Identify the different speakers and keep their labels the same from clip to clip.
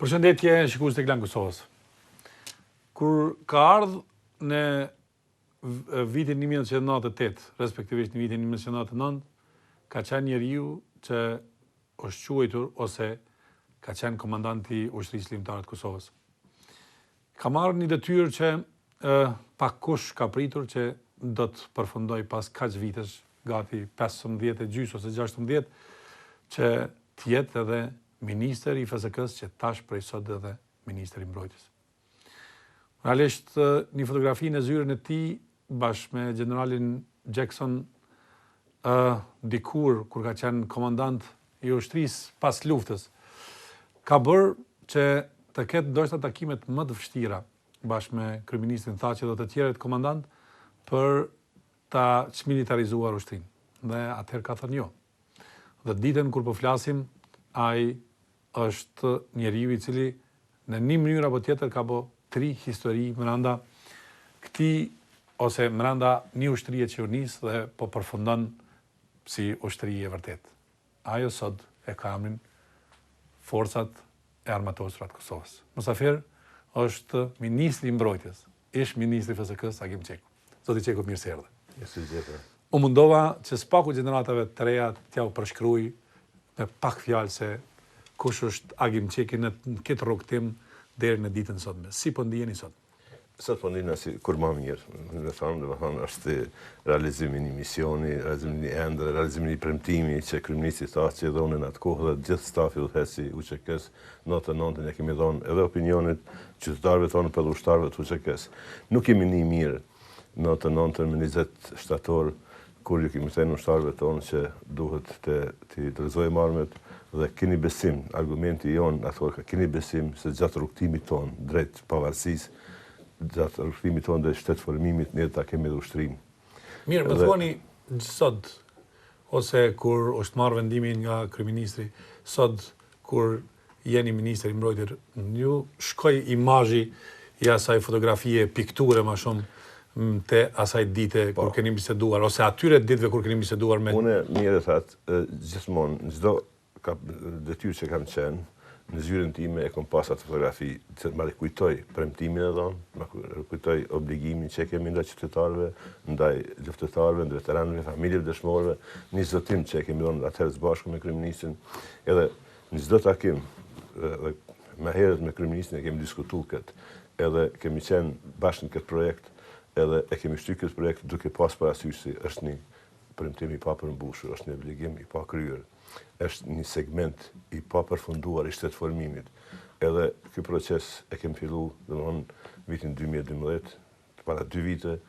Speaker 1: Përshëndetje, shikues të Klan Kosovës. Kur ka ardhur në vitin 1998, respektivisht në vitin 1999, ka qenë njeriu që është quajtur ose ka qenë komandanti ushtrisë ligjtare të Kosovës. Ka marrë një detyrë që pak kush ka pritur që do të përfundoj pas kaq vitesh, gati 15 e gjys ose 16, që të jetë edhe minister i FSK-s që tash prej sot edhe minister i mbrojtjes. Realisht një fotografi në zyrën e tij bashkë me generalin Jackson dikur kur ka qenë komandant i ushtrisë pas luftës, ka bërë që të ketë ndoshta takimet më të vështira bashkë me kryeministrin, tha që do të tjerët komandant për ta çmilitarizuar ushtrinë. Dhe atëherë ka thënë jo. Dhe ditën kur po flasim, ai është njeriu i cili në një mënyrë apo tjetër ka bë 3 histori brenda këtij ose brenda një ushtrie që u nis dhe po përfundon si ushtri e vërtet. Ajo sot e ka emrin Forcat e Armatosura të Kosovës. Mysafir është ministri i mbrojtjes, ish ministri i FSK-s Agim Qeku. Zoti Qeku, mirë se erdhe. U mundova që spaku gjeneratave të reja t'ja u përshkruaj me pak fjalë se kush është Agim Qeki në këtë rrugtim deri në ditën sotme. Si po ndiheni sot?
Speaker 2: Sot po ndihena si kur më mirë. Do të thonë është realizimi i një misioni, realizimi i një endre, realizimi i një premtimi që kryeministri tha që dhonin atë kohë dhe gjithë stafi udhëheci UÇK-s 99 ne kemi dhënë edhe opinionit qytetarëve tonë për ushtarëve të UÇK-s. Nuk kemi një mirë 99 me 20 shtator kur ju kemi thënë ushtarëve tonë që duhet të dorëzojmë armët dhe keni besim, argumenti jon atë keni besim se gjatë rrugtimit ton drejt pavarësisë, gjatë rrugtimit ton dhe shtetformimit ne ta kemi dhe ushtrim.
Speaker 1: Mirë, më thuani sot ose kur është marrë vendimin nga kryeministri, sot kur jeni ministri i mbrojtjes, ju shkoi imazhi i asaj fotografie, pikture më shumë te asaj dite kur keni biseduar ose atyre ditëve kur keni biseduar me
Speaker 2: Unë mirë thatë gjithmonë çdo detyrë që kam qenë, në zyrën time e kom pas atë fotografi, që më kujtoj premtimin e dhënë, më kujtoj obligimin që kemi ndaj qytetarëve, ndaj luftëtarëve, ndaj veteranëve, familjeve dëshmorëve, një zotim që kemi dhënë atëherë së bashku me kryeministrin, edhe në çdo takim, dhe më herët me kryeministrin e kemi diskutuar këtë, edhe kemi qenë bashkë në këtë projekt, edhe e kemi shtyr këtë projekt duke pas parasysh se është një premtim i papërmbushur, është një obligim i pakryer. Është një segment i papërfunduar i shtetformimit. Edhe ky proces e kemi filluar, domthonë, vitin 2012, para 2 vite,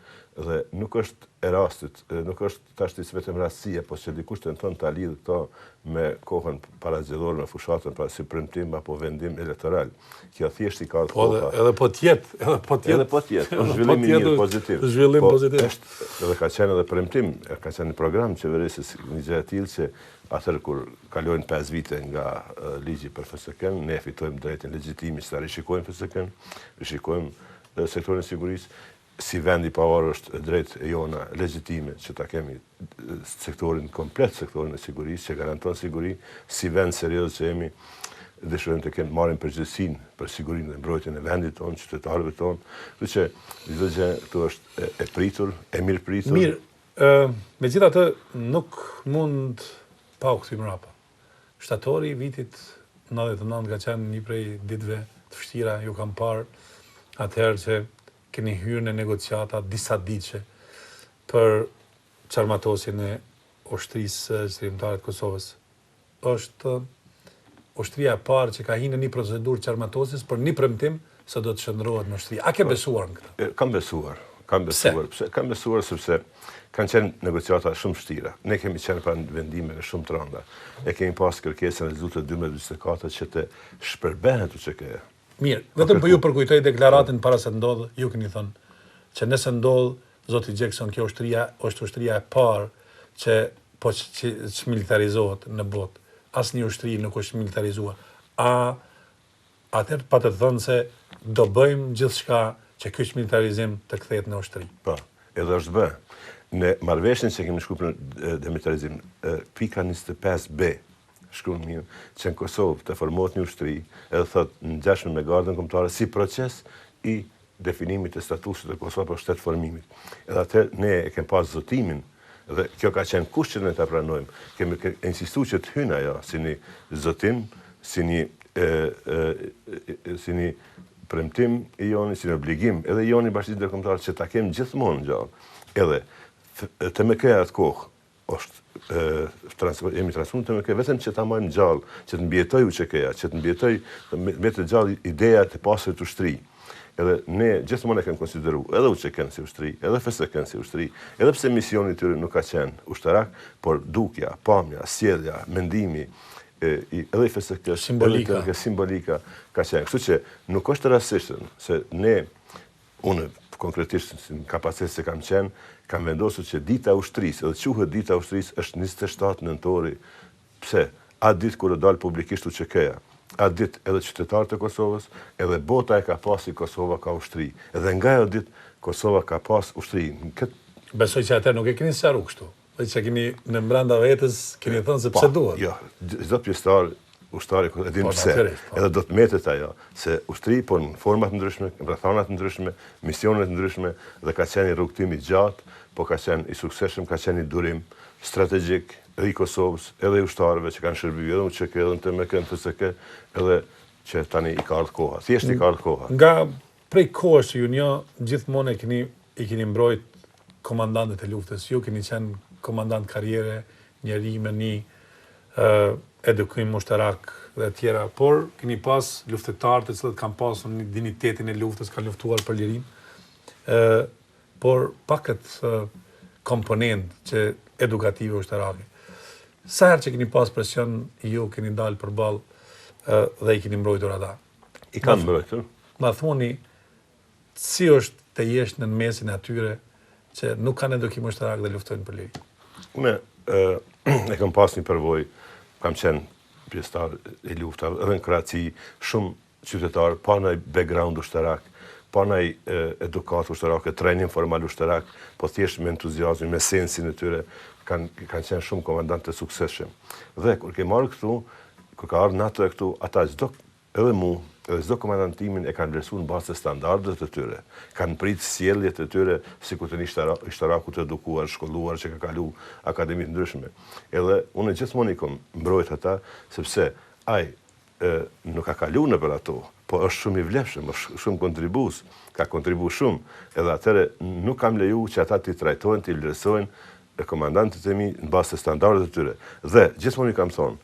Speaker 2: dhe nuk është e rastit, nuk është tash vetëm rastësia, po që dikush tenton ta lidhë këto me kohën parazgjedhore, me fushatën para si premtim apo vendim elektoral. Kjo thjesht i ka koha.
Speaker 1: Edhe po tjetë.
Speaker 2: Edhe po tjetë, zhvillim i mirë pozitiv.
Speaker 1: Zhvillim pozitiv.
Speaker 2: Edhe ka qenë edhe premtim, ka qenë një program qeverisës një gjë e tillë që atëherë kur kalojnë 5 vite nga ligji për FSK-n, ne fitojmë drejtën legjitimi që ta rishikojmë FSK-n, rishikojmë sektorin e sigurisë, si vend i pavarur është drejt e jona legjitime që ta kemi sektorin komplet, sektorin e sigurisë që garanton siguri, si vend serioz që jemi dëshirojmë të kemi marrim përgjegjësinë për sigurinë dhe mbrojtjen e vendit tonë, qytetarëve tonë, kështu që çdo gjë këtu është e pritur, e mirë pritur.
Speaker 1: Mirë, megjithatë nuk mund pa u kthy mbrapa. Shtatori i vitit 99 ka qenë një prej ditëve të vështira, ju kam parë atëherë që keni hyrë në negociata disa ditëshe për çarmatosjen e ushtrisë ligjtare të Kosovës. Është ushtria e parë që ka hyrë në një procedurë çarmatosjes për një premtim se do të shndrohet në ushtri. A ke besuar në këtë?
Speaker 2: Kam besuar. Pse? Kam besuar sepse kanë qenë negociata shumë vështira. Ne kemi qenë pranë vendimeve shumë të rënda. Ne kemi pas kërkesën e rezultateve 2024 që të shpërbehet UÇK-ja.
Speaker 1: Mirë, vetëm po ju përkujtoj deklaratën para se ndodhë, ju keni thënë që nëse ndodh zoti Jackson, kjo është ushtria e parë që po çmilitarizohet në botë. Asnjë ushtri nuk është militarizuar. Atëherë pa të thënë se do bëjmë gjithçka që ky militarizim të kthehet në ushtri.
Speaker 2: Po, edhe është bë. Në marrëveshjen që kemi shkuar për demilitarizim, pika 25B shkruan mirë, që në Kosovë të formohet një ushtri, edhe thot në ngjashme me Gardën Kombëtare si proces i definimit të statusit të Kosovës për shtet formimit. Edhe atë ne e kemi pas zotimin, dhe kjo ka qenë kusht që ne ta pranojmë. Kemi insistuar që të hyjë ajo si një zotim, si një premtim i joni, si një obligim, edhe i joni Bashkisë Ndërkombëtare që ta kemi gjithmonë gjallë. Edhe të me këja atë kohë, jemi transformuar të me këja, vetëm që ta majmë gjallë, që të mbjetoj u që këja, që të mbjetoj, me të gjallë ideja të pasër të ushtri. Edhe ne gjithmonë e kemi konsideru, edhe UÇK-n si ushtri, edhe FSK-n si ushtri, edhe pse misioni i tyre nuk ka qenë ushtarak, por dukja, pamja, sjellja, mendimi, edhe i FSK, simbolika ka qenë. Kështu që nuk është rastësisht se ne, unë konkretisht në kapacitet se kam qenë, kam vendosur që dita ushtrisë, edhe quhet dita ushtrisë është 27 nëntori. Pse? Atë ditë kur dal publikisht UÇK-ja, atë ditë edhe qytetarët e Kosovës, edhe bota e ka pasi Kosova ka ushtri. Edhe nga ajo ditë Kosova ka pas ushtri.
Speaker 1: Besoj që atër nuk e keni sqaruar kështu. Dhe që keni në brenda vetës, keni thënë se pse duhet.
Speaker 2: Jo, çdo pjesëtar ushtari e din pse. Edhe do të metet ajo se ushtri po në forma të ndryshme, rrethana të ndryshme, misione të ndryshme dhe ka qenë rrugtimi i gjatë, po ka qenë i suksesshëm, ka qenë i durim strategjik edhe i Kosovës, edhe i ushtarëve që kanë shërbyer edhe në UÇK, edhe në TMK, në FSK, edhe që tani i ka ardhur koha. Thjesht i ka ardhur koha.
Speaker 1: Nga prej kohës që ju një gjithmonë i keni mbrojt komandantët e luftës, ju keni qenë komandant karriere, njeri me një edukim ushtarak dhe tjera, por keni pas luftetarët të cilët kanë pasur një dinitetin e luftës, kanë luftuar për lirinë, por pakët komponent që edukative ushtarake. Sa herë që keni pas presion, ju keni dalë përballë dhe i keni mbrojtur ata.
Speaker 2: I kanë mbrojtur.
Speaker 1: Ma thoni, si është të jesh në mesin e atyre që nuk kanë edukim ushtarak dhe luftojnë për liri?
Speaker 2: Unë e kam pas një përvojë, kam qenë pjesëtar i luftave, edhe në Kroaci, shumë qytetarë, pa në background ushtarak, pa në edukat ushtarake, trajnim formal ushtarak, po thjesht me entuziazmin, me sensin e tyre, kanë qenë shumë komandantë të suksesshëm. Dhe kur ke marrë këtu, kur ka ardhur NATO këtu, ata edhe mu, edhe çdo komandantimin e kanë vlerësuar në bazë të standardeve të tyre. Kanë pritë sjelljet e tyre sikur të një ishtaraku të edukuar, shkolluar që ka kalu akademi të ndryshme. Edhe unë gjithmonë i kam mbrojt ata sepse ai nuk ka kalu nëpër ato, po është shumë i vlefshëm, është shumë kontribues, ka kontribuar shumë. Edhe atëre nuk kam leju që ata të trajtojnë, të vlerësojnë komandantët e mi në bazë të standardeve të tyre. Dhe gjithmonë i kam thonë,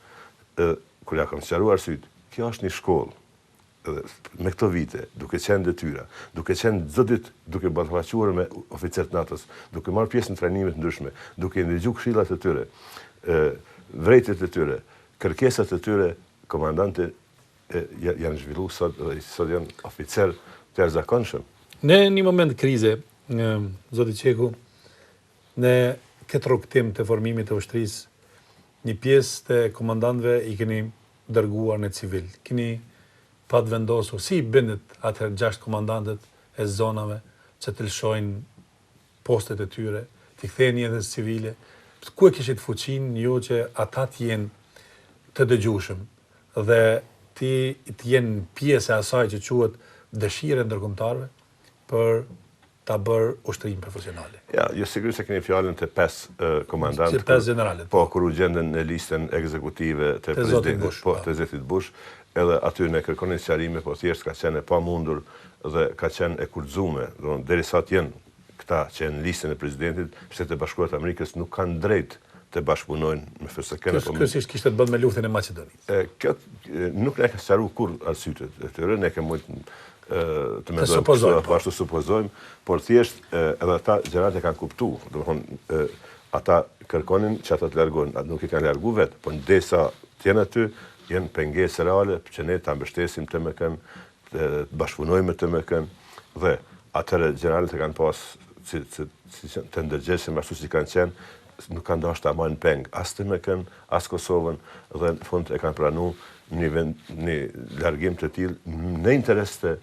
Speaker 2: kur ja kam sqaruar syt, kjo është një shkollë. Me këto vite, duke qenë detyra, duke qenë çdo ditë duke ballafaqur me oficerët NATO-s, duke marrë pjesë në trajnime të ndryshme, duke ndëgjuar këshillat e tyre, vrejtjet e tyre, kërkesat e tyre, komandantët janë zhvilluar sot janë oficer të jashtëzakonshëm.
Speaker 1: Në një moment krize, zoti Qeku, në këtë rrugtim të formimit të ushtrisë, një pjesë të komandantëve i keni dërguar në civil. Keni pat vendosur, si i bindet atëherë 6 komandantët e zonave që të lëshojnë postet e tyre, t'i kthejnë jetës civile. Ku e kishit fuqinë ju që ata t'jenë të dëgjueshëm dhe t'jenë pjesë e asaj që quhet dëshira e ndërkombëtarëve për ta bërë ushtrim profesionale?
Speaker 2: Ja, jo sigurisht se keni fjalën të 5 komandantë.
Speaker 1: Të 5 generalet.
Speaker 2: Po, kur u gjenden në listën ekzekutive të presidentit, po, të zotit Bush, edhe aty ne kërkonin sqarime, po thjesht ka qenë e pamundur dhe ka qenë e kurrëzuar. Derisa të jenë këta që në listën e presidentit, Shtetet e Bashkuara të Amerikës nuk kanë drejt të bashkëpunojnë me FSK-n.
Speaker 1: Kryesisht kishte të bënë me luftën e Maqedonisë.
Speaker 2: Kjo nuk ne ka sqaruar kur arsyet e tyre, ne kemi të mendojmë, ashtu supozojmë, por thjesht edhe ata gjenerat e kanë kuptuar, domethënë ata kërkonin që ata të largohen, nuk i kanë larguar vetë, por ndesa të jenë aty, janë pengesë reale që ne ta mbështesim TMK-n, të bashkëpunojmë me TMK-n dhe atëre gjeneralët e kanë pas si të ndërgjegjshëm ashtu si kanë qenë, nuk kanë dashur ta marrin peng as TMK-n, as Kosovën dhe në fund e kanë pranuar një largim të tillë në interes të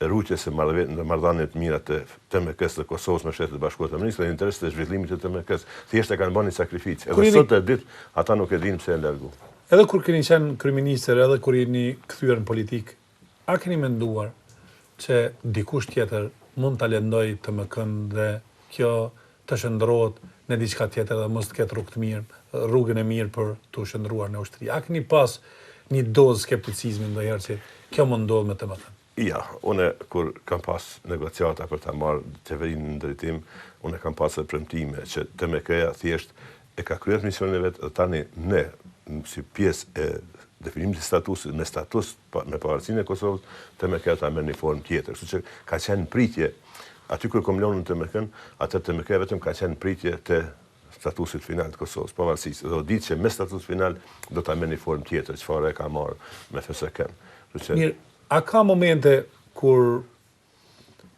Speaker 2: rrugës së marrëdhënieve të mira të TMK-s të Kosovës me Shtetet e Bashkuara të Amerikës, në interes të zhvillimit të TMK-s. Thjesht e kanë bënë një sakrificë. Edhe sot e ditë ata nuk e dinë pse e largu.
Speaker 1: Edhe kur keni qenë kryeministër, edhe kur jeni kthyer në politik, a keni menduar që dikush tjetër mund ta lëndoj TMK-n dhe kjo të shndrohet në diçka tjetër dhe mos të ketë rrugën e mirë për të shndruar në ushtri? A keni pas një dozë skepticizmi ndonjëherë që kjo mund ndodh me TMK-n?
Speaker 2: Ja, unë kur kam pas negociata për ta marrë qeverinë në drejtim, unë kam pas premtime që TMK-ja thjesht e ka kryer misionin e vet dhe tani ne si pjesë e definimit të statusit, me status me pavarësinë e Kosovës, TMK ta merr në formë tjetër. Kështu që ka qenë pritje aty kur kom lënë TMK-n, atë TMK vetëm ka qenë pritje të statusit final të Kosovës, pavarësisht. Dhe ditë që me status final do ta merr në formë tjetër, çfarë e ka marrë me FSK-n.
Speaker 1: Mirë, a ka momente kur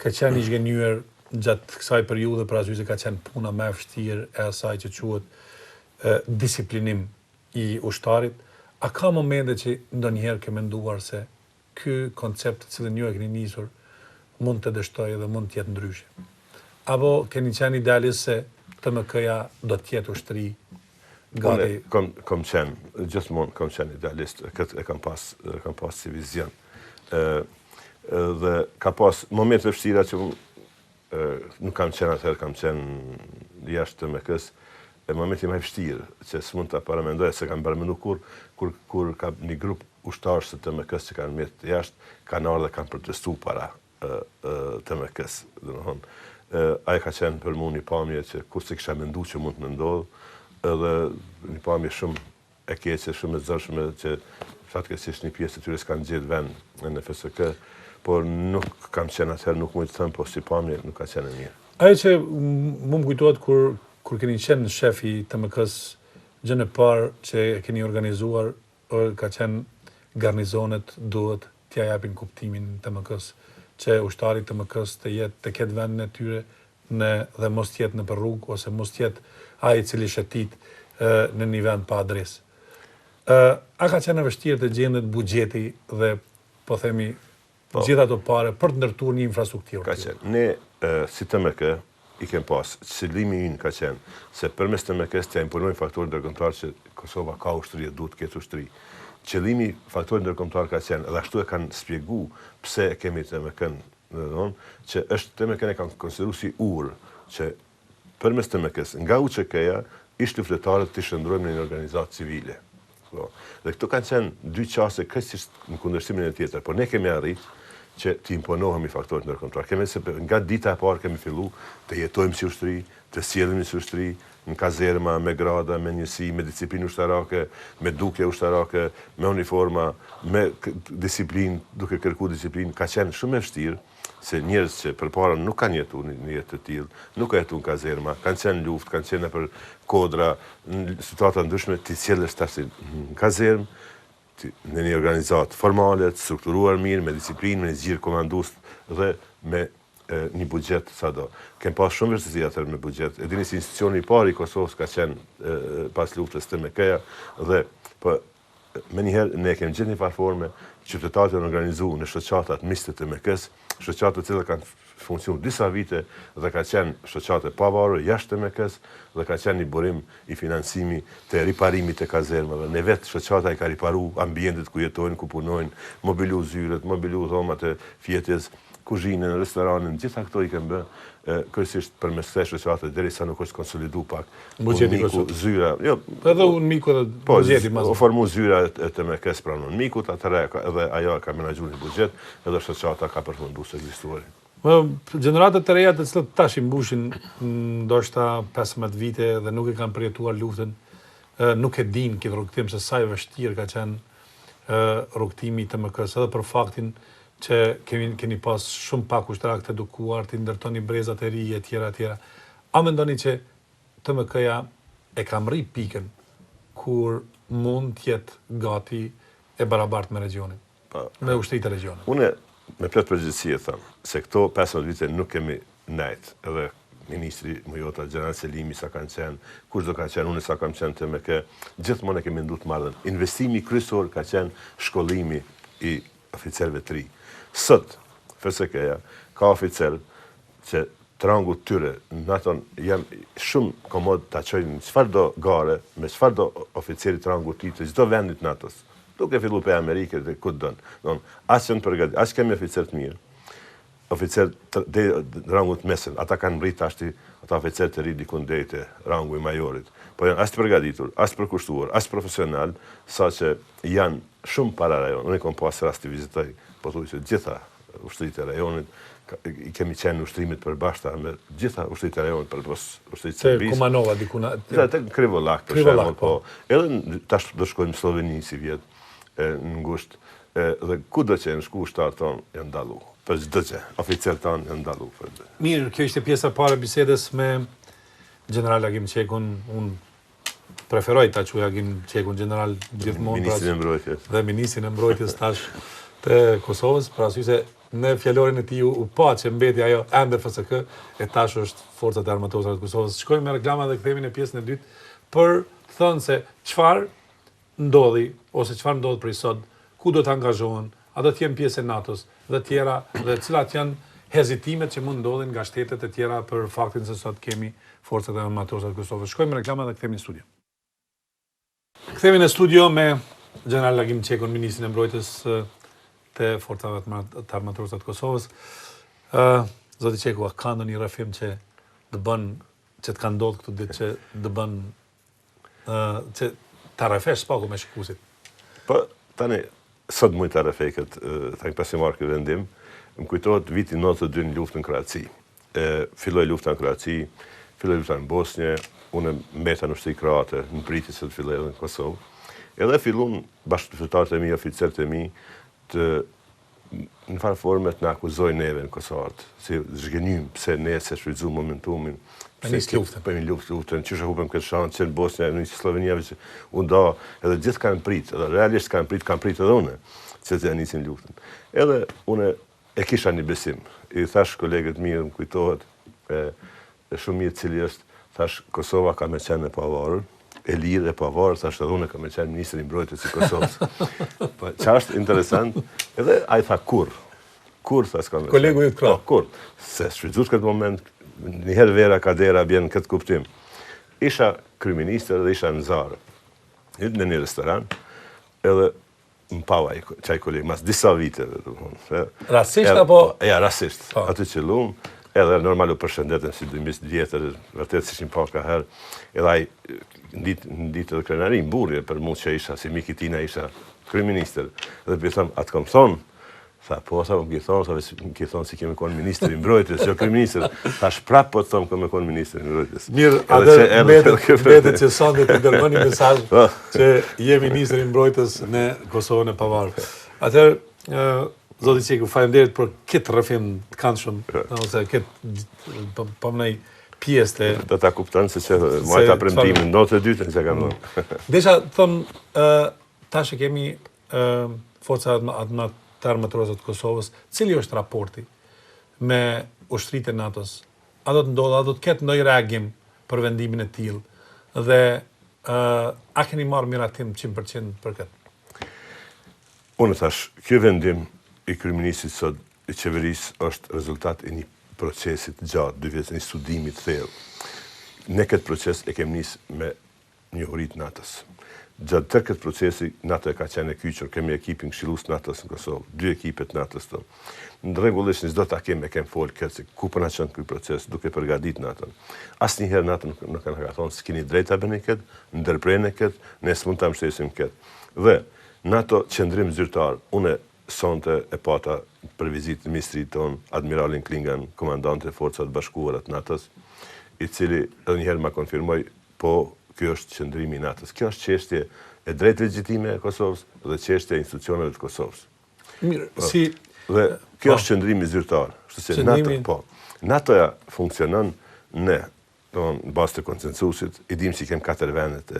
Speaker 1: ka qenë i zgjenuar gjatë kësaj periudhe për arsye se ka qenë puna më e vështirë e asaj që quhet disiplinim i ushtarit? A ka momente që ndonjëherë ke menduar se ky koncept të cilin ju e keni nisur mund të dështojë dhe mund të jetë ndryshe? Apo keni qenë idealist se TMK-ja do të jetë ushtri gati?
Speaker 2: Kam qenë, gjithmonë kam qenë idealist, këtë e kam pas si vizion. Dhe ka pas momente vështira që nuk kam qenë atëherë, kam qenë jashtë TMK-s, e momenti më vështirë që s'mund ta paramendoj se kam paramendu kur ka një grup ushtarësh të TMK-s që kanë mjetë jashtë, kanë ardhur dhe kanë protestuar para TMK-s. Domethënë, ai ka qenë për mua një pamje që kur se kisha menduar që mund të më ndodh, edhe një pamje shumë e keqe, shumë e zërshme që fatkeqësisht një pjesë e tyre s'kanë gjetë vend në FSK, por nuk kam qenë atëherë, nuk mund të them, po si pamje nuk ka qenë e mirë.
Speaker 1: Ajo që më kujtohet kur keni qenë shefi i TMK-s, gjën e parë që keni organizuar ka qenë garnizonet duhet t'ja japin kuptimin TMK-s, që ushtari TMK-s të ketë vendin e tyre dhe mos t'jetë në për rrugë, ose mos t'jetë ai i cili shëtit në një vend pa adresë. A ka qenë e vështirë të gjendet buxheti dhe, po themi, gjitha ato pare për të ndërtuar një infrastrukturë?
Speaker 2: Ka qenë. Ne, si TMK, i kem pas, qëllimi ynë ka qenë, se përmes TMK-s të imponojnë faktorin ndërkombëtar që Kosova ka ushtri e duhet të ketë ushtri. Qëllimi faktorit ndërkombëtar ka qenë, dhe ashtu e kanë shpjegu pse e kemi TMK-n, që është TMK-n e kanë konsideruar si urë, që përmes TMK-s, nga UÇK-ja, ish luftëtarët të shndrojmë në një organizatë civile. Dhe këto kanë qenë dy qaste krejtësisht në kundërshtimin e tjetër, por ne kemi arritë që të imponohemi faktorit ndërkombëtar. Kemi se nga dita e parë kemi fillu të jetojmë si ushtri, të sjellemi si ushtri, në kazerma, me grada, me njësi, me disiplinë ushtarake, me dukje ushtarake, me uniforma, me disiplinë, duke kërku disiplinë. Ka qenë shumë e vështirë, se njerëz që përpara nuk kanë jetuar një jetë të tillë, nuk kanë jetuar në kazerma, kanë qenë në luftë, kanë qenë për kodra, në situata ndryshme, të sjellësh tash në kazermë, në një organizatë formale, të strukturuar mirë, me disiplinë, me një zgjirë komandues dhe me një buxhet sado. Kem pas shumë vështirësi atëherë me buxhet. E dini si institucioni i parë i Kosovës ka qenë pas luftës TMK-ja dhe menjëherë ne kemi gjetur një farforme qytetarët janë organizuar në shoqatat mes të TMK-s, shoqata të cilat kanë funksionuar disa vite dhe ka qenë shoqate pavarur jashtë TMK-s dhe ka qenë një burim i financimi të riparimit të kazermave. Ne vetë shoqata i ka riparu ambientet ku jetojnë, ku punojnë, mobilu zyret, mobilu dhomat e fjetjes, kuzhinën, restoranin, gjitha këto i kemë bë, kryesisht përmes kësaj shoqate derisa nuk është konsolidu pak.
Speaker 1: Buxheti
Speaker 2: miku, zyra, jo,
Speaker 1: edhe unë miku edhe buxheti mas.
Speaker 2: Po, formu zyra e TMK-s pranon mikut, atëherë edhe ajo ka menaxhuar një buxhet, edhe shoqata ka përfunduar së ekzistuari.
Speaker 1: Gjeneratat e reja të cilët tash i mbushin ndoshta 15 vite dhe nuk e kanë përjetuar luftën, nuk e dinë këtë rrugtim se sa i vështirë ka qenë rrugtimi i TMK-s, edhe për faktin që keni pas shumë pak ushtarak të edukuar, të ndërtoni brezat e ri e tjera. A mendoni që TMK-ja e ka mri pikën kur mund të jetë gati e barabartë me regionin, me ushtrit e regionit?
Speaker 2: Unë me plot përgjithësi e them, se këto 15 vite nuk kemi nejt, edhe ministri Mujota, Gjeneral Selimi sa kanë qenë, kush do ka qenë, unë sa kam qenë TMK, gjithmonë e kemi ndu të marrën. Investimi kryesor ka qenë shkollimi i oficerëve të ri. Sot, FSK-ja ka oficer që të rangu tyre, në aton jam shumë komod ta çojmë çfarëdo gare, me çfarëdo oficerit rangu ti të çdo vendit NATO-s. Duke fillu pe Amerikë dhe ku don. As janë përgatitur, as kemi oficer të mirë. Oficer të rangut mesëm, ata kanë mbrit tashti, ata oficer të ri dikun deri te rangu i majorit. Po janë as të përgatitur, as përkushtuar, as profesional, saqë janë shumë para rajon. Unë kam pas rast të vizitoj pothuajse gjitha ushtritë e rajonit, i kemi qenë në ushtrimit përbashkëta me gjitha ushtrit e rajonit për ushtrit serbisë.
Speaker 1: Kumanova dikuna.
Speaker 2: Te Krivolak për shembull, po. Edhe tash do shkojmë në Sloveni si vjet në ngusht, dhe kudo që në shku ushtarët tonë janë ndalu. Për çdo gjë, oficerët tonë janë ndalu.
Speaker 1: Mirë, kjo ishte pjesa e parë e bisedës me General Agim Qekun. Unë preferoj ta quaj Agim Qekun general gjithmonë.
Speaker 2: Ministrin e Mbrojtjes.
Speaker 1: Dhe Ministrin e Mbrojtjes tash të Kosovës, për arsye se në fjalorin e tij u pa që mbeti ajo ende FSK e tash është Forcat e Armatosura të Kosovës. Shkojmë me reklama dhe kthehemi në pjesën e dytë për thënë se çfarë ndodhi ose çfarë ndodh për sot, ku do të angazhohen, a do të jenë pjesë e NATO-s dhe tjera, dhe cilat janë hezitimet që mund ndodhin nga shtetet e tjera për faktin se sot kemi Forcat e Armatosura të Kosovës. Shkojmë me reklama dhe kthehemi në studio. Kthehemi në studio me General Agim Qekun, Ministrin e Mbrojtjes të Forcave të Armatosura të Kosovës. Zoti Qeku, a ka ndonjë rrëfim që të bën, që të ka ndodhur këtu ditë që të bën që ta rrëfesh spaku me shikuesit?
Speaker 2: Po, tani, sot mund ta rrëfej këtë pasi marrë këtë vendim, më kujtohet viti 92 në luftën në Kroaci. Filloi lufta në Kroaci, filloi lufta në Bosnjë, unë mbeta në ushtri kroate, në pritje se të filloi edhe në Kosovë. Edhe fillun bashkëpunëtarët e mi, oficerët e mi, të në farë forme të na akuzojnë neve në Kosovë, si zhgënjym pse ne se shfrytzuam momentumin, për një luftën, që hupëm këtë shansë që në Bosnja, në Slovenia, që u nda, edhe gjithë kanë prit, edhe realisht kanë prit edhe une, që të nisin luftën. Edhe une e kisha një besim, i thash kolegët mirë, më kujtohet, e shumë mirë cili është, thash Kosova ka me qenë e pavarur, e lirë e pavarur, thash edhe une ka me qenë Ministri i Mbrojtjes i Kosovës. Po, që është interesant, edhe a i tha kur, tha s'ka me qenë.
Speaker 1: Kolegu i të krah.
Speaker 2: Kur, se shfrytzuar këtë moment, njëherë vera kadera bjen këtë kuptim. Isha kryeministër dhe isha në Zarë. Në një restoran, edhe më pava qaj kolegë, mas disa viteve.
Speaker 1: Rasisht apo?
Speaker 2: Ja, rasisht. Aty që lumë, edhe normal u përshëndetën si dëmis vjetër, vërtet si që më pa ka herë, edhe aj në ditë edhe krenari, në burje, për mund që isha, si Miki Tina isha kryeministër. Edhe për thëmë, atë kom thonë, tha, po, sa më ki thonë si kemi konë Ministri i Mbrojtjes, jo kryeministër, thash prap po të thomë kemi konë Ministri i Mbrojtjes.
Speaker 1: Mirë, adhe mbetet që sonde të dërgoni mesazh që je Ministri i Mbrojtjes në Kosovën e pavarur. Atëherë, zoti Qeku, faleminderit për këtë rrëfim të këndshëm, ose këtë pëmnej pjesë të...
Speaker 2: Do ta kupton se që majta premtimin, notë e dytën që kam dhënë.
Speaker 1: Desha thëmë, tash e kemi Forca të Armatosura të Kosovës, cili është raporti me ushtritë e NATO-s? A do të ndodhë, a do të ketë ndonjë reagim për vendimin e tillë? Dhe a keni marrë miratim 100% për këtë?
Speaker 2: Unë thash, kjo vendim i kryeministit sot i qeverisë është rezultat e një procesit gjatë, 2 vjet, një studimi të thellë. Ne këtë proces e kemi nisë me njohuritë NATO-s. Gjatë tërë këtë procesi, NATO e ka qenë e kyqër, kemi ekipin këshillus NATO-s në Kosovë, 2 ekipet NATO-s të. Në rregullisht në çdo takim e kem folë këtë se ku përna qënë këtë proces, duke përgadit NATO-n. Asnjëherë NATO nuk kanë ka thonë s'keni drejta bëni këtë, ndërprerni këtë, ne s'mund ta mbështesim këtë. Dhe NATO qendrim zyrtar, une sonte e pata për vizitë të ministrit ton, admiralin Klingan, komandante e forcat bashkuara të NATO-s, i cili edhe njëherë ma konfirmoi, po kjo është qëndrimi i NATO-s. Kjo është çështje e drejtë legjitime e Kosovës dhe çështje e institucioneve të Kosovës.
Speaker 1: Mirë, si...
Speaker 2: Dhe kjo është qëndrimi zyrtar. Kështu që NATO-ja funksionon në bazë të konsensusit, i dim që kem 4 vendet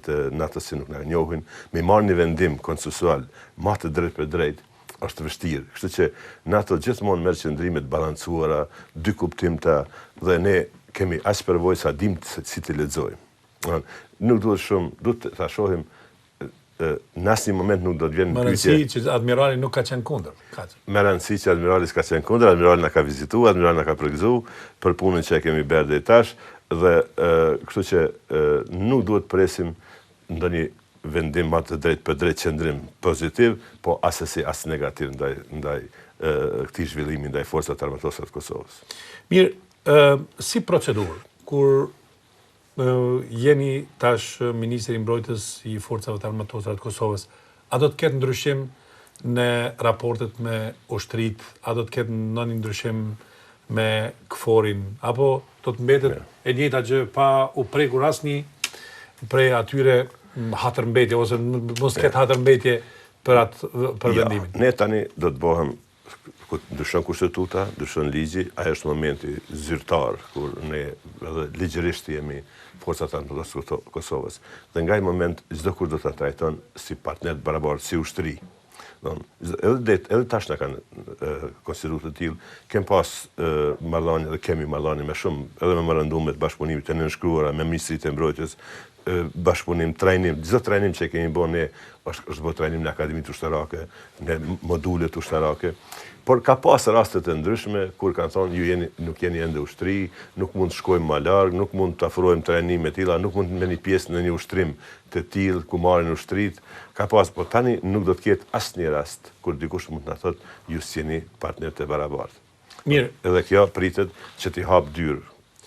Speaker 2: të NATO-s që nuk na njohin, me marrë një vendim konsensual, ma të drejt për drejt, është vështirë. Kështu që NATO gjithmonë merr qëndrime të balancuara, 2 kuptimta, dhe ne kemi aq përvojë sa dim si të lexojmë. Nuk duhet shumë, duhet ta shohim në asnjë moment nuk do të vjen
Speaker 1: në pyetje. Më rëndësi që admirali nuk ka qenë kundër.
Speaker 2: Më rëndësi që admirali s'ka qenë kundër, admirali na ka vizituar, admirali na ka përgëzuar për punën që kemi bërë deri tash. Dhe kështu që nuk duhet presim ndonjë vendim më të drejt për drejt qëndrim pozitiv, po asesi as negativ ndaj këtij zhvillimi ndaj forcat armatosura të Kosovës.
Speaker 1: Mirë, si procedurë, kur jeni tash Ministri i Mbrojtjes i Forcave të Armatosura të Kosovës, a do të ketë ndryshim në raportet me ushtrit, a do të ketë ndonjë ndryshim me KFOR-in, apo do të mbetet e njëjta gjë pa u prekur asnjë prej atyre hatërmbetje ose mos ketë hatërmbetje për vendimin.
Speaker 2: Ne tani do të bëhem, ndryshon kushtetuta, ndryshon ligji, ajo është momenti zyrtar kur ne edhe ligjërisht jemi forcat armatosura të Kosovës. Dhe nga ai moment çdo kush do ta trajton si partner të barabartë, si ushtri. Edhe tash na kanë konsideruar të tillë, kem pas marrëdhënie dhe kemi marrëdhënie me shumë, edhe me memorandumet bashkëpunimit të nënshkruara me Ministritë e Mbrojtjes, bashkëpunim, trajnim, çdo trajnim që kemi bërë ne është bërë trajnim në akademitë ushtarake, në modulet ushtarake, por ka pas raste të ndryshme kur kanë thonë ju nuk jeni ende ushtri, nuk mund të shkojmë më larg, nuk mund të afrohemi trajnime të tilla, nuk mund të merrni pjesë në një ushtrim të tillë ku marrin ushtrit. Ka pas, po tani nuk do të ketë asnjë rast kur dikush mund të na thotë ju s'jeni partner të barabartë.
Speaker 1: Mirë.
Speaker 2: Edhe kjo pritet që t'i hap dyrë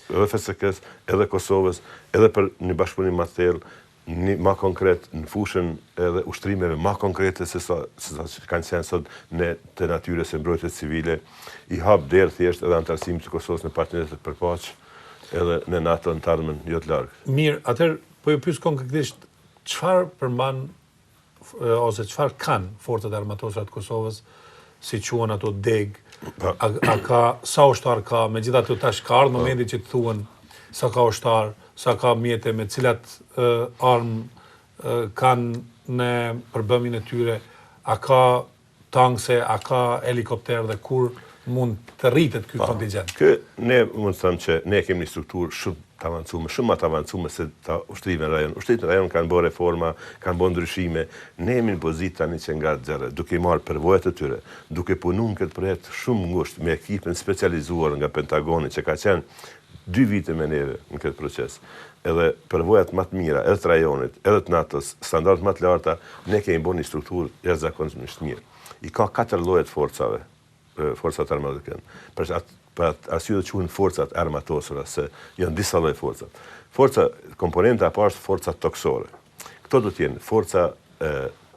Speaker 2: edhe FSK-s, edhe Kosovës, edhe për një bashkëpunim më të thellë, më konkret në fushën edhe ushtrimeve më konkrete se sa kanë qenë sot në të natyrës së mbrojtjes civile, i hap derë thjesht edhe antarësimit të Kosovës në partneritetet për paqë, edhe në NATO në të ardhmen jo të larg.
Speaker 1: Mirë, atëherë po ju pyes konkretisht çfarë përmban ose çfarë kanë forcat armatosura të Kosovës, si quhen ato deg, a ka sa ushtar ka, megjithatë tash ka ardhur momenti që të thuhen sa ka ushtar, sa ka mjete, me cilat armë kanë në përbëmin e tyre, a ka tankse, a ka helikopter dhe kur mund të rritet ky kontingent.
Speaker 2: Ne mund të them që ne kemi një strukturë shumë të avancuar, shumë më të avancuar se ta ushtrimet në rajon. Ushtrit në rajon kanë bërë reforma, kanë bërë ndryshime. Ne jemi në pozitë tani që nga zero, duke marrë përvojat e tyre, duke punuar këtë projekt shumë ngushtë me ekipin specializuar nga Pentagoni që ka qenë 2 vite me neve në këtë proces. Edhe përvojat më të mira, edhe të rajonit, edhe të NATO-s, standardet më të larta, ne kemi bërë një strukturë jashtëzakonisht mirë. I ka 4 lloje të forcave, forcat armatosura. Për arsye të quhen forcat armatosura, se janë disa lloje forcat. Forca komponenta e parë është forca toksore. Këto do të jenë forca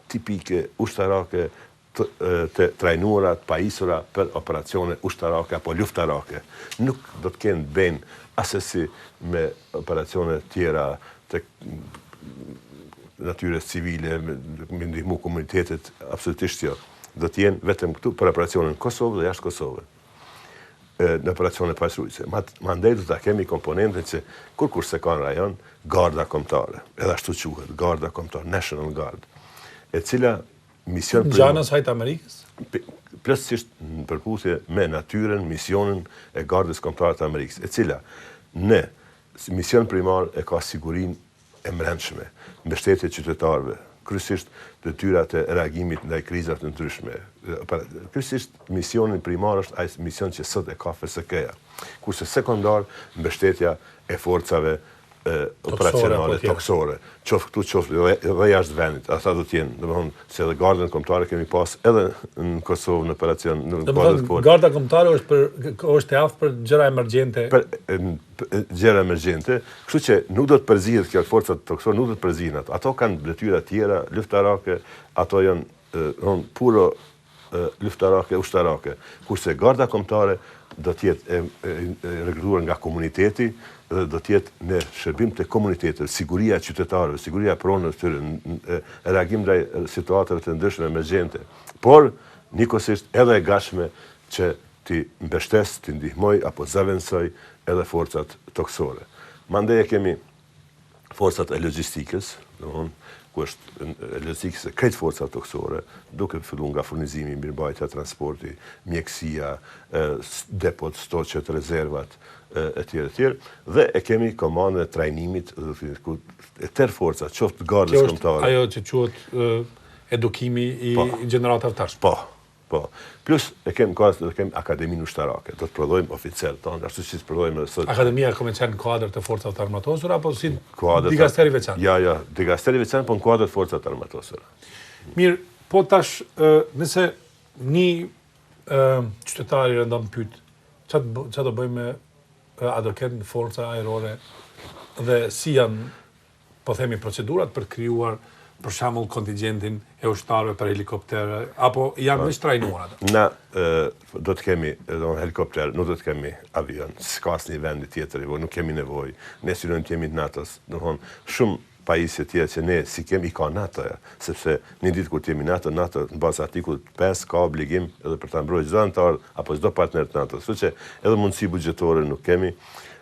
Speaker 2: tipike ushtarake, të trajnuara, të pajisura për operacione ushtarake apo luftarake. Nuk do të kenë ben asesi me operacione tjera të natyrës civile, me ndihmu komunitetet, absolutisht jo. Do të jenë vetëm këtu për operacione në Kosovë dhe jashtë Kosovë. Në operacione paqëruese. Mandej do ta kemi komponentën që kur se ka në rajon, garda kombëtare. Edhe ashtu quhet, garda kombëtare, National Guard, e cila mision
Speaker 1: Gjana sajt Amerikës?
Speaker 2: Plotësisht në përputhje me natyrën, misionin e gardës kombëtare të Amerikës, e cila në mision primar e ka sigurinë e brendshme, mbështetje qytetarëve, kryesisht detyrat e reagimit ndaj krizave të ndryshme. Kryesisht misioni primar është ai mision që sot e ka FSK-ja, kurse sekondar mbështetja e forcave operacionale toksore, qoftë këtu, qoftë edhe jashtë vendit. Ata do të jenë, domethënë, se edhe gardën kombëtare kemi pas edhe në Kosovë në operacion në
Speaker 1: Domethënë, garda kombëtare është e aftë për gjëra emergjente.
Speaker 2: Për gjëra emergjente, kështu që nuk do të përzihet kjo forcat toksore, nuk do të përzihen ato. Ato kanë detyra tjera luftarake, ato janë puro luftarake, ushtarake, kurse garda kombëtare do të jetë rekrutuar nga komuniteti dhe do të jetë në shërbim të komunitetit, siguria e qytetarëve, siguria e pronës tyre, reagim ndaj situatave të ndryshme emergjente, por njëkohësisht edhe e gatshme që ti mbështes, ti ndihmoj apo zaventësoj edhe forcat toksore. Mandej kemi forcat e logjistikës, domthonë ku është logjistikës e krejt forcat toksore, duke filluar nga furnizimi, mirëmbajtja, transporti, mjekësia, depot, stoqet, rezervat, e tjerë, dhe e kemi komandën e trajnimit e tërë forcat, qoftë gardës kombëtare.
Speaker 1: Ajo që quhet edukimi i gjeneratave të tashme.
Speaker 2: Po. Po. Plus e kem akademinë ushtarake. Do të prodhojmë oficer tonë, ashtu që prodhojmë sot.
Speaker 1: Akademia ka me qenë kuadër të forcat armatosura, apo si
Speaker 2: Kuadër
Speaker 1: digasteri veçantë?
Speaker 2: Ja, digasteri veçantë, po në kuadër të forcat armatosura.
Speaker 1: Mirë, po tash, nëse një qytetari rëndon pyet, çfarë do bëjmë a do kenë forca ajrore dhe si janë, po themi, procedurat për të krijuar për shembull kontingjentin e ushtarëve për helikoptere, apo janë veç trajnuar ato?
Speaker 2: Na do të kemi helikopter, nuk do të kemi avion, s'ka asnjë vend tjetër, nuk kemi nevojë. Ne synojmë të jemi të NATO-s, domthonë shumë pajisje tjera që ne si kemi i ka NATO, sepse një ditë kur të jemi NATO në bazë artikullit 5 ka obligim edhe për ta mbrojtur çdo antar apo çdo partner të NATO, kështu që edhe mundësi buxhetore nuk kemi.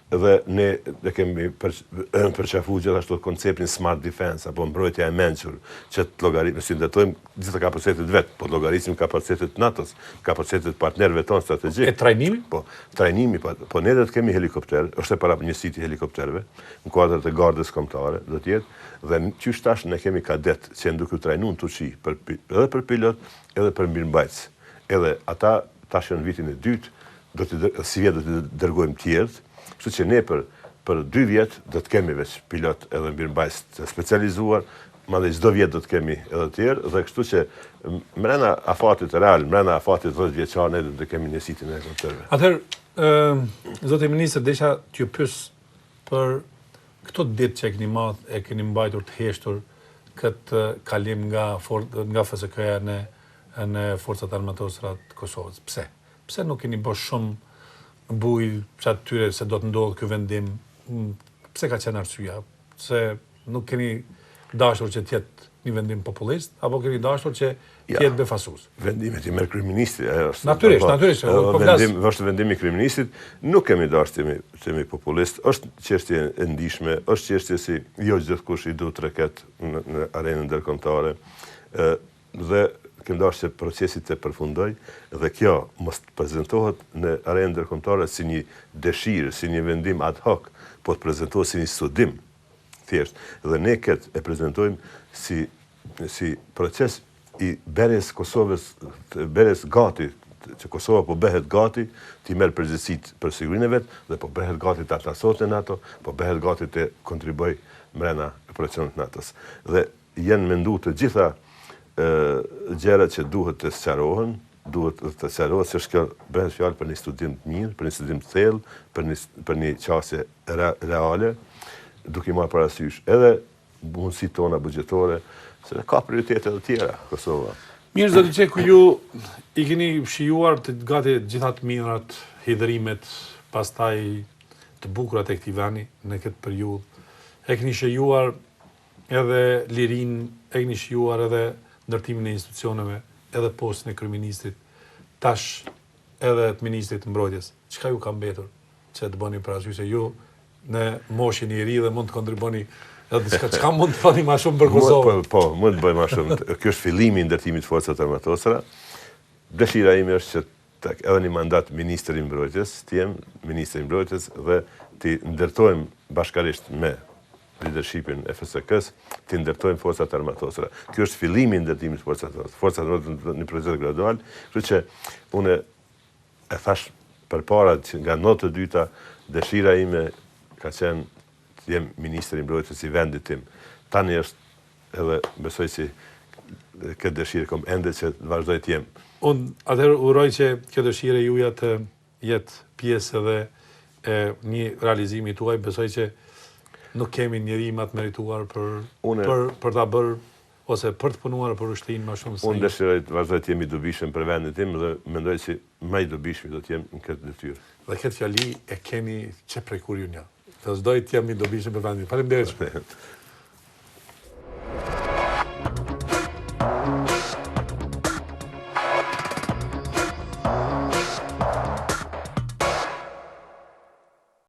Speaker 2: Dhe ne kemi përqafuar gjithashtu konceptin smart defense apo mbrojtja e mençur, që të llogarisim, si ndërtojmë gjithë kapacitetet vet, po llogarisim kapacitetet NATO-s, kapacitetet partnerëve tonë strategjik.
Speaker 1: E trajnimi?
Speaker 2: Po, trajnimi, po ne do të kemi helikopter, është e para njësiti helikopterëve, në kuadër të gardës kombëtare, do të jetë, dhe qysh tash ne kemi kadet që janë duke u trajnuar në Turqi, edhe për pilot, edhe për mirëmbajtës. Edhe ata tash në vitin e dytë, si vjet do të dërgojmë tjerë. Kështu që ne për 2 vjet do të kemi veç pilot edhe mirëmbajtës të specializuar, madje çdo vjet do të kemi edhe të tjerë, dhe kështu që mbrana afatit real, mbrana afatit 10 vjeçar ne do të kemi njësitin e helikopterëve.
Speaker 1: Atëherë, zotë ministër, desha t'ju pyes për këto ditë që e keni mbajtur të heshtur këtë kalim nga FSK-ja në forcat armatosura të Kosovës. Pse? Pse nuk keni bërë shumë buj që atyre se do të ndodhë ky vendim? Pse ka qenë arsyeja? Se nuk keni dashur që t'jetë një vendim populist, apo keni dashur që t'jetë befasues?
Speaker 2: Vendimet i merr kryeministri.
Speaker 1: Natyrisht.
Speaker 2: Është vendimi i kryeministrit, nuk kemi dashur të jemi populist. Është çështje e ndihshme, është çështje si jo gjithkush i duhet reket në arenën ndërkombëtare. Dhe kemi dashur që procesi të përfundoj dhe kjo mos të prezantohet në arenën ndërkombëtare si një dëshirë, si një vendim ad hoc, po të prezantohet si një studim thjesht. Dhe ne këtë e prezantojmë si proces i berjes Kosovës, berjes gati, që Kosova po bëhet gati të merr përgjegjësitë për sigurinë e vet dhe po bëhet gati të atlasohet në NATO, po bëhet gati të kontribuoj brenda operacionit NATO-s. Dhe janë menduar të gjitha gjërat që duhet të sqarohen, se kjo bëhet fjalë për një studim të mirë, për një studim të thellë, për një qasje reale, duke marrë parasysh edhe mundësitë tona buxhetore, se ka prioritete të tjera Kosova.
Speaker 1: Mirë, zoti Qeku, ju i keni shijuar të gati gjitha të mirat, hidhrimet, pastaj të bukurat e këtij vani në këtë periudhë. E keni shijuar edhe lirinë, e keni shijuar edhe ndërtimin e institucioneve, edhe postën e kryeministrit, tash edhe të ministrit të mbrojtjes. Çka ju ka mbetur që të bëni parasysh se ju në moshën e ri dhe mund të kontriboni edhe diçka, çka mund të bëni më shumë për Kosovën?
Speaker 2: Po, mund të bëjmë më shumë. Ky është fillimi i ndërtimit të forcave armatosura. Dëshira ime është që edhe një mandat ministri i mbrojtjes, të jem ministri i mbrojtjes dhe të ndërtojmë bashkërisht me leadershipin e FSK-s, të ndërtojmë forcat armatosura. Ky është fillimi i ndërtimit të forcat armatosura, një proces gradual, kështu që unë e thash përpara që nga notë e dyta dëshira ime ka qenë të jem ministri i mbrojtjes i vendit tim. Tani është edhe besoj si këtë dëshirë kom ende që të vazhdoj të jem.
Speaker 1: Unë atëherë uroj që kjo dëshirë juja të jetë pjesë edhe e një realizimi tuaj, besoj që nuk kemi njeri më të merituar për ta bërë ose për të punuar për ushtrinë më shumë se ju.
Speaker 2: Unë dëshiroj të vazhdoj të jem i dobishëm për vendin tim dhe mendoj se më i dobishëm do të jem në këtë detyrë.
Speaker 1: Dhe këtë fjali e keni që prekur ju një. Vazhdoj të jem i dobishëm për vendin. Faleminderit.